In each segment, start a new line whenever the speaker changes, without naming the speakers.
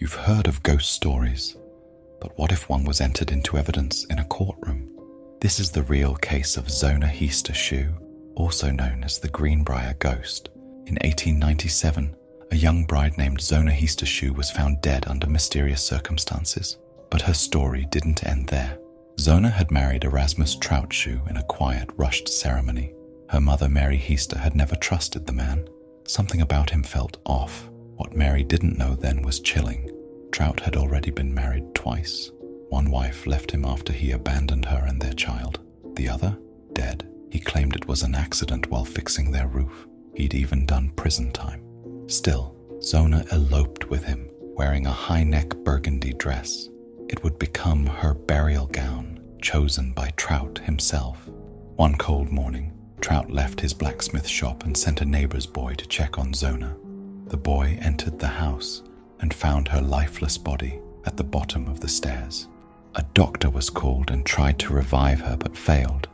You've heard of ghost stories, but what if one was entered into evidence in a courtroom? This is the real case of Zona Heaster Shue, also known as the Greenbrier Ghost. In 1897, a young bride named Zona Heaster Shue was found dead under mysterious circumstances, but her story didn't end there. Zona had married Arasmus Shue in a quiet, rushed ceremony. Her mother, Mary Heaster, had never trusted the man. Something about him felt off. What Mary didn't know then was chilling. Trout had already been married twice. One wife left him after he abandoned her and their child. The other, dead. He claimed it was an accident while fixing their roof. He'd even done prison time. Still, Zona eloped with him, wearing a high-neck burgundy dress. It would become her burial gown, chosen by Trout himself. One cold morning, Trout left his blacksmith shop and sent a neighbor's boy to check on Zona. The boy entered the house and found her lifeless body at the bottom of the stairs. A doctor was called and tried to revive her but failed.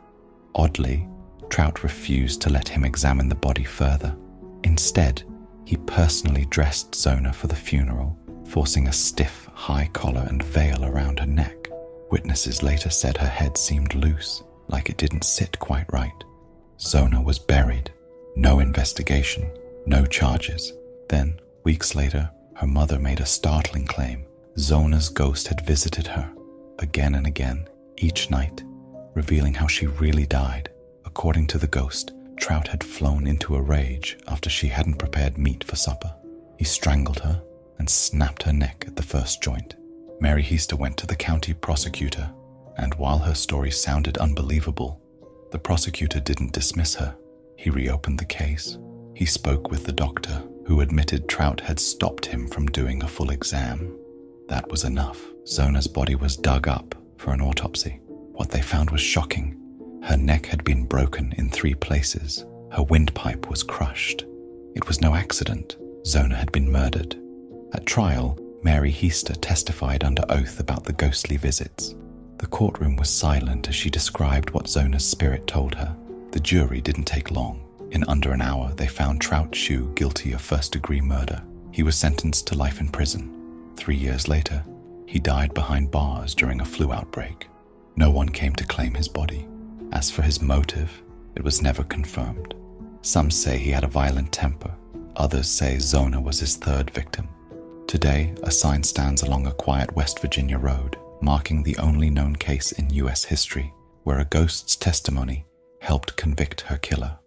Oddly, Trout refused to let him examine the body further. Instead, he personally dressed Zona for the funeral, forcing a stiff, high collar and veil around her neck. Witnesses later said her head seemed loose, like it didn't sit quite right. Zona was buried. No investigation, no charges. Then, weeks later, her mother made a startling claim. Zona's ghost had visited her, again and again, each night, revealing how she really died. According to the ghost, Trout had flown into a rage after she hadn't prepared meat for supper. He strangled her and snapped her neck at the first joint. Mary Heaster went to the county prosecutor, and while her story sounded unbelievable, the prosecutor didn't dismiss her. He reopened the case. He spoke with the doctor, who admitted Trout had stopped him from doing a full exam. That was enough. Zona's body was dug up for an autopsy. What they found was shocking. Her neck had been broken in 3 places. Her windpipe was crushed. It was no accident. Zona had been murdered. At trial, Mary Heaster testified under oath about the ghostly visits. The courtroom was silent as she described what Zona's spirit told her. The jury didn't take long. In under an hour, they found Trout Shue guilty of first-degree murder. He was sentenced to life in prison. 3 years later, he died behind bars during a flu outbreak. No one came to claim his body. As for his motive, it was never confirmed. Some say he had a violent temper. Others say Zona was his third victim. Today, a sign stands along a quiet West Virginia road, marking the only known case in U.S. history where a ghost's testimony helped convict her killer.